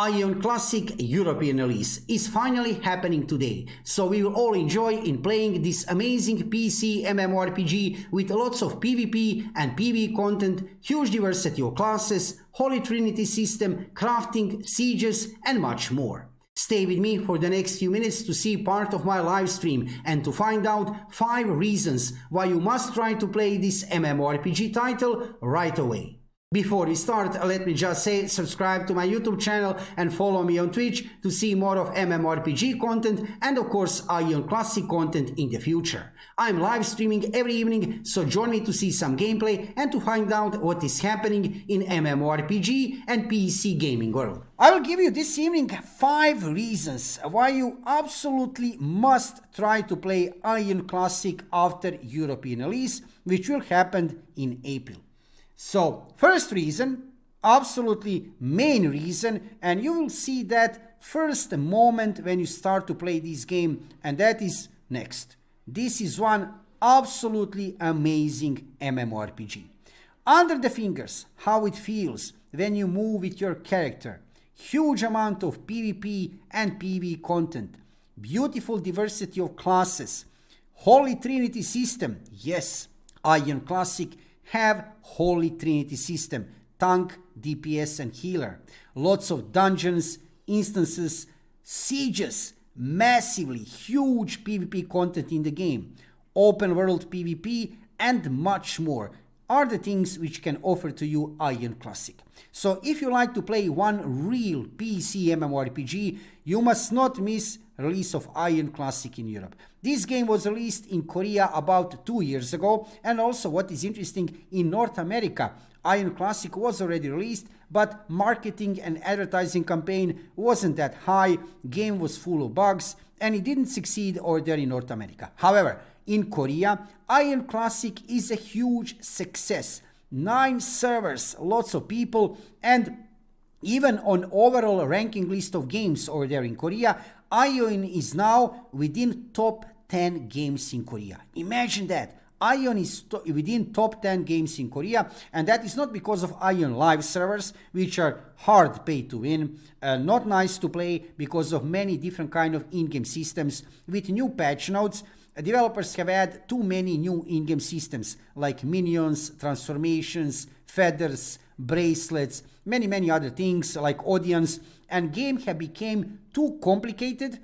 Aion Classic European release is finally happening today, so we will all enjoy in playing this amazing PC MMORPG with lots of PvP and PvE content, huge diversity of classes, holy trinity system, crafting, sieges and much more. Stay with me for the next few minutes to see part of my live stream and to find out 5 reasons why you must try to play this MMORPG title right away. Before we start, let me just say subscribe to my YouTube channel and follow me on Twitch to see more of MMORPG content and of course Aion Classic content in the future. I'm live streaming every evening, so join me to see some gameplay and to find out what is happening in MMORPG and PC gaming world. I will give you this evening 5 reasons why you absolutely must try to play Aion Classic after European release, which will happen in April. So, first reason, absolutely main reason, and you will see that first moment when you start to play this game, and that is next. This is one absolutely amazing MMORPG. Under the fingers, how it feels when you move with your character. Huge amount of PvP and PvE content. Beautiful diversity of classes. Holy Trinity system. Yes, Aion Classic have holy trinity system, tank, DPS and healer. Lots of dungeons, instances, sieges, massively huge PvP content in the game, open world PvP and much more are the things which can offer to you Aion Classic. So if you like to play one real PC MMORPG, you must not miss release of Aion Classic in Europe. This game was released in Korea about 2 years ago, and also what is interesting, in North America Aion Classic was already released, but marketing and advertising campaign wasn't that high, game was full of bugs and it didn't succeed over there in North America. However, in Korea, Aion Classic is a huge success. 9 servers, lots of people, and even on overall ranking list of games over there in Korea, Aion is now within top 10 games in Korea. Imagine that. Aion is within top 10 games in Korea, and that is not because of Aion live servers, which are hard pay to win, not nice to play because of many different kind of in-game systems. With new patch notes, developers have added too many new in-game systems like minions, transformations, feathers, bracelets, many other things like audience, and game have become too complicated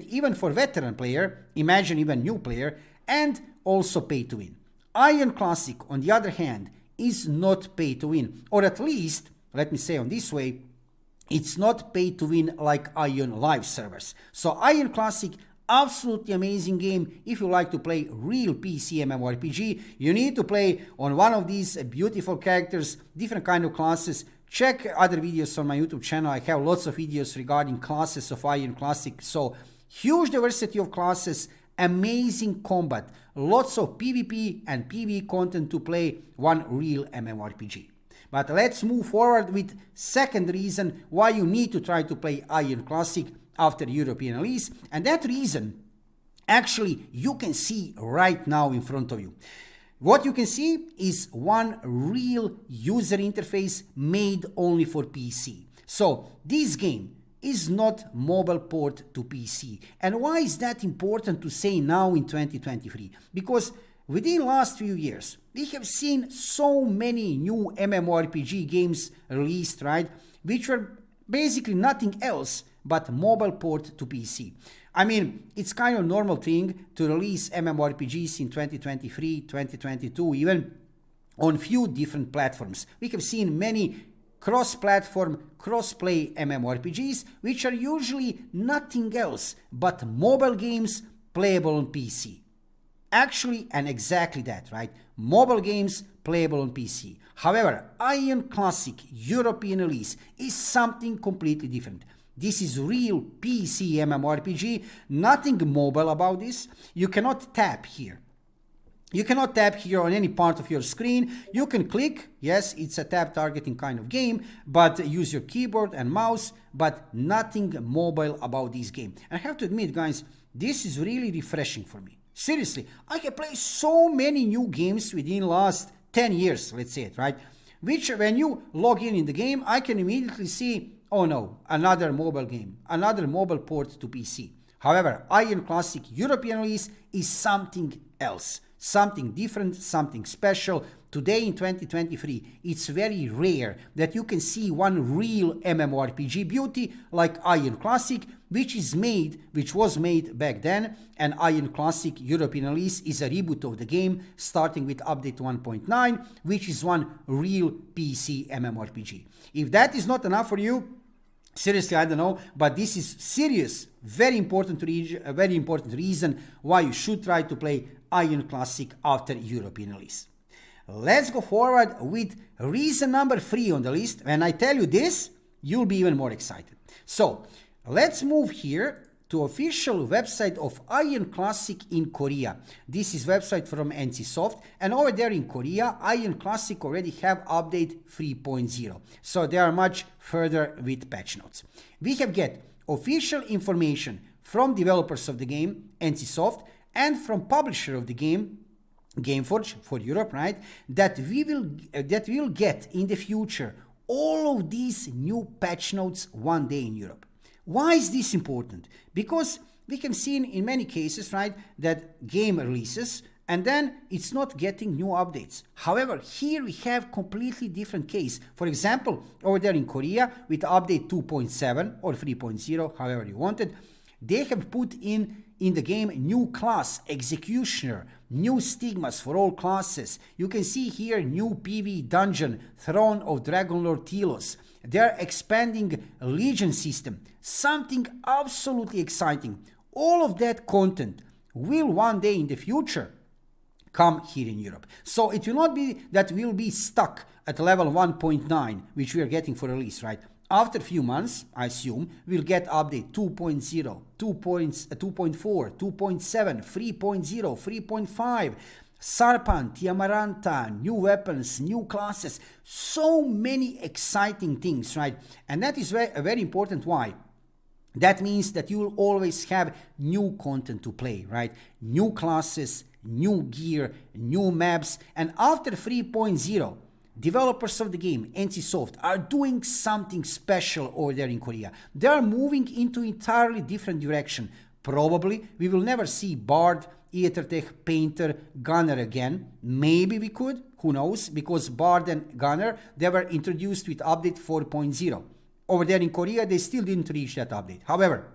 even for veteran player, imagine even new player, and also pay to win. Aion Classic, on the other hand, is not pay to win, or at least, let me say on this way, it's not pay to win like Aion live servers. So Aion Classic, absolutely amazing game. If you like to play real PC MMORPG, you need to play on one of these beautiful characters, different kind of classes. Check other videos on my YouTube channel. I have lots of videos regarding classes of Aion Classic. So huge diversity of classes, amazing combat, lots of PvP and PvE content to play one real MMORPG. But let's move forward with second reason why you need to try to play Aion Classic after European release, and that reason actually you can see right now in front of you. What you can see is one real user interface made only for PC. So this game is not mobile port to PC. And why is that important to say now in 2023? Because within the last few years, we have seen so many new MMORPG games released, right? Which were basically nothing else but mobile port to PC. I mean, it's kind of normal thing to release MMORPGs in 2023, 2022, even on few different platforms. We have seen many cross-platform, cross-play MMORPGs, which are usually nothing else but mobile games playable on PC. Actually, and exactly that, right? Mobile games playable on PC. However, Aion Classic European release is something completely different. This is real PC MMORPG, nothing mobile about this. You cannot tap here. You cannot tap here on any part of your screen. You can click, yes, it's a tap targeting kind of game, but use your keyboard and mouse, but nothing mobile about this game. And I have to admit, guys, this is really refreshing for me. Seriously, I have played so many new games within the last 10 years, let's say it, right? Which when you log in the game, I can immediately see oh no, another mobile game, another mobile port to PC. However, Aion Classic European release is something else, something different, something special. Today in 2023, it's very rare that you can see one real MMORPG beauty like Aion Classic, which was made back then, and Aion Classic European release is a reboot of the game starting with update 1.9, which is one real PC MMORPG. If that is not enough for you, seriously, I don't know, but this is serious, very important reason why you should try to play Aion Classic after European release. Let's go forward with reason number 3 on the list. When I tell you this, you'll be even more excited. So let's move here to official website of Aion Classic in Korea. This is website from NCSoft, and over there in Korea, Aion Classic already have update 3.0. So they are much further with patch notes. We have get official information from developers of the game, NCSoft, and from publisher of the game, Gameforge for Europe, right? That we will get in the future all of these new patch notes one day in Europe. Why is this important? Because we can see in many cases, right, that game releases and then it's not getting new updates. However, here we have completely different case. For example, over there in Korea with update 2.7 or 3.0, however you want it, they have put in the game new class, Executioner, new stigmas for all classes. You can see here new PvE dungeon, Throne of Dragonlord Telos. They are expanding Legion system, something absolutely exciting. All of that content will one day in the future come here in Europe. So it will not be that we'll be stuck at level 1.9, which we are getting for release, right? After a few months, I assume, we'll get update 2.0, 2.4, 2.7, 3.0, 3.5, Sarpan, Tiamaranta, new weapons, new classes, so many exciting things, right? And that is very important. Why? That means that you will always have new content to play, right? New classes, new gear, new maps, and after 3.0, developers of the game, NCSoft, are doing something special over there in Korea. They are moving into entirely different direction. Probably we will never see Bard, Aethertech, Painter, Gunner again. Maybe we could, who knows, because Bard and Gunner, they were introduced with update 4.0. Over there in Korea, they still didn't reach that update. However,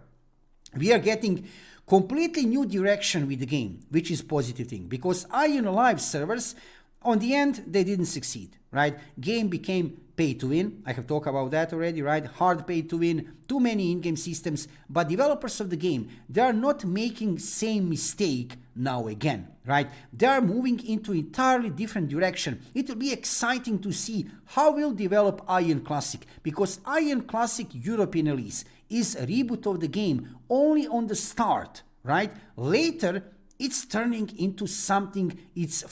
we are getting completely new direction with the game, which is positive thing, because Aion Live servers, on the end, they didn't succeed, right? Game became pay to win. I have talked about that already, right? Hard pay to win, too many in-game systems, but developers of the game, they are not making same mistake now again, right? They are moving into entirely different direction. It will be exciting to see how we'll develop Aion Classic, because Aion Classic European release is a reboot of the game only on the start, right? Later, it's turning into something, it's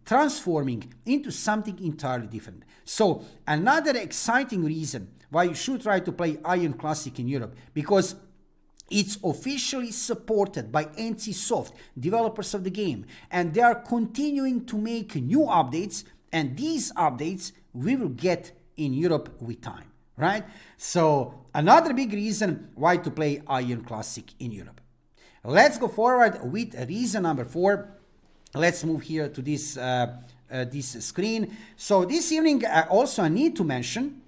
transforming into something entirely different. So another exciting reason why you should try to play Aion Classic in Europe, because it's officially supported by NCSoft, developers of the game, and they are continuing to make new updates, and these updates we will get in Europe with time, right? So another big reason why to play Aion Classic in Europe. Let's go forward with reason number 4. Let's move here to this screen. So this evening also I need to mention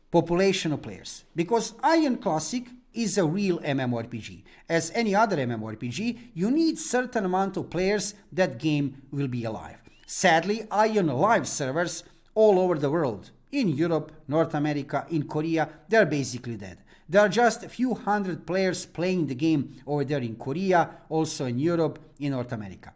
population of players, because Aion Classic is a real MMORPG. As any other MMORPG, you need certain amount of players that game will be alive. Sadly, Aion Live servers all over the world, in Europe, North America, in Korea, they're basically dead. There are just a few hundred players playing the game over there in Korea, also in Europe, in North America.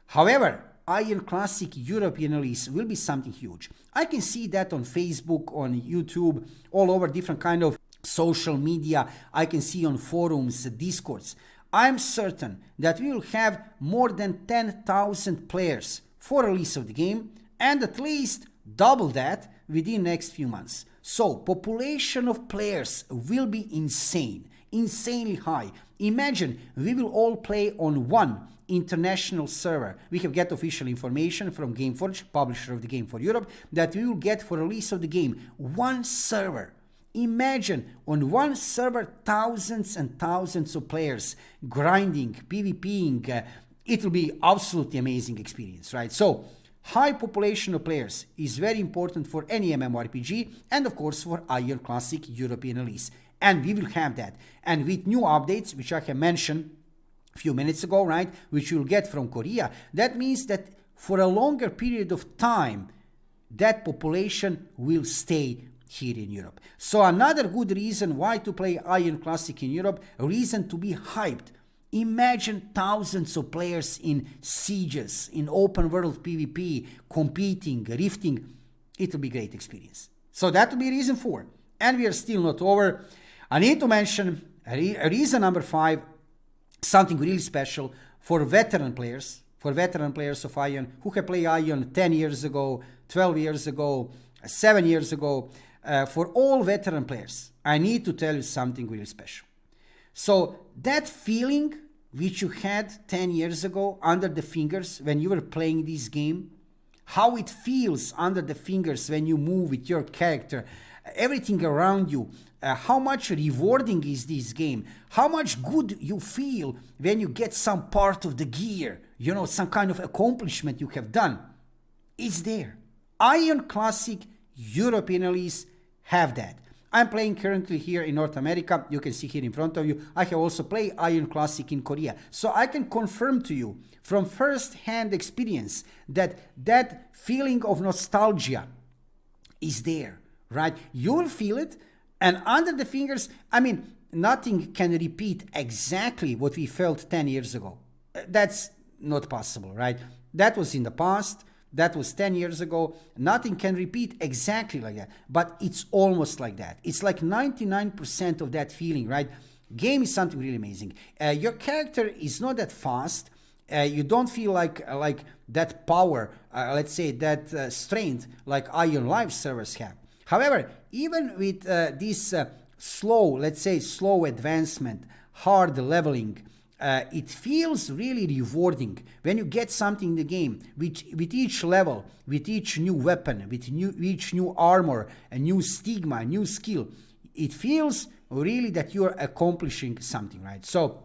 However, Aion Classic European release will be something huge. I can see that on Facebook, on YouTube, all over different kind of social media. I can see on forums, Discords. I'm certain that we will have more than 10,000 players for release of the game, and at least double that within next few months. So population of players will be insanely high. Imagine we will all play on one international server. We have get official information from Gameforge, publisher of the game for Europe, that we will get for release of the game one server. Imagine on one server thousands and thousands of players grinding, PvPing. It will be absolutely amazing experience, right? So high population of players is very important for any MMORPG and of course for Aion Classic European release. And we will have that. And with new updates, which I have mentioned a few minutes ago, right, which you'll get from Korea, that means that for a longer period of time, that population will stay here in Europe. So another good reason why to play Aion Classic in Europe, a reason to be hyped. Imagine thousands of players in sieges, in open world PvP, competing, rifting. It will be a great experience. So that will be reason 4. And we are still not over. I need to mention reason number 5, something really special for veteran players of Aion who have played Aion 10 years ago, 12 years ago, 7 years ago. For all veteran players, I need to tell you something really special. So that feeling which you had 10 years ago under the fingers when you were playing this game, how it feels under the fingers when you move with your character, everything around you, how much rewarding is this game, how much good you feel when you get some part of the gear, you know, some kind of accomplishment you have done, it's there. Aion Classic European release have that. I'm playing currently here in North America. You can see here in front of you. I have also played Aion Classic in Korea. So I can confirm to you from first-hand experience that that feeling of nostalgia is there, right? You will feel it. And under the fingers, I mean, nothing can repeat exactly what we felt 10 years ago. That's not possible, right? That was in the past. That was 10 years ago. Nothing can repeat exactly like that, but it's almost like that. It's like 99% of that feeling, right? Game is something really amazing. Your character is not that fast. You don't feel like that power, let's say that strength like Aion Live servers have. However, even with this slow advancement, hard leveling, it feels really rewarding when you get something in the game with each level, with each new weapon, with each new armor, a new stigma, a new skill. It feels really that you're accomplishing something, right? So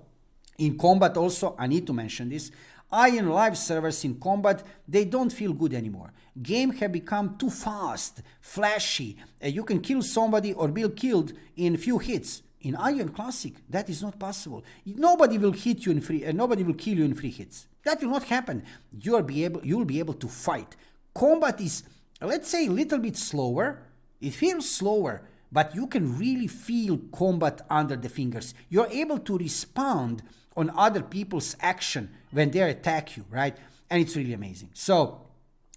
in combat also, I need to mention this, Aion Live servers in combat, they don't feel good anymore. Game have become too fast, flashy. You can kill somebody or be killed in few hits. In Aion Classic, that is not possible. Nobody will hit you in nobody will kill you in 3 hits. That will not happen. You'll be able to fight. Combat is, let's say, a little bit slower. It feels slower, but you can really feel combat under the fingers. You're able to respond on other people's action when they attack you, right? And it's really amazing. So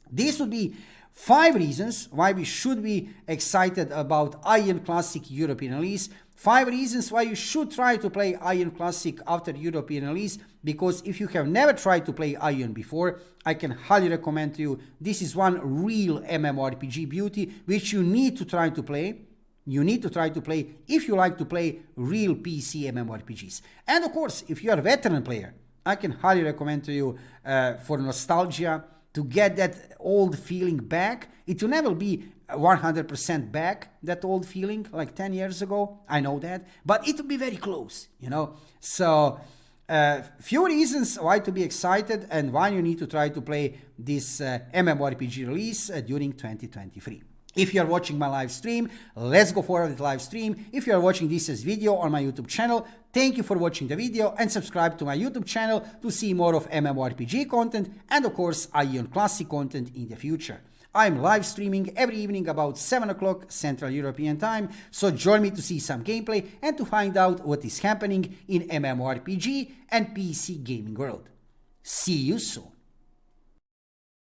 this would be 5 reasons why we should be excited about Aion Classic European release. 5 reasons why you should try to play Aion Classic after European release, because if you have never tried to play Aion before, I can highly recommend to you, this is one real MMORPG beauty which you need to try to play. You need to try to play if you like to play real PC MMORPGs. And of course, if you are a veteran player, I can highly recommend to you for nostalgia, to get that old feeling back. It will never be 100% back, that old feeling like 10 years ago. I know that, but it will be very close, you know. So few reasons why to be excited and why you need to try to play this MMORPG release during 2023. If you are watching my live stream, let's go forward with the live stream. If you are watching this as video on my YouTube channel, thank you for watching the video and subscribe to my YouTube channel to see more of MMORPG content and of course Aion Classic content in the future. I'm live streaming every evening about 7 o'clock Central European Time, so join me to see some gameplay and to find out what is happening in MMORPG and PC gaming world. See you soon.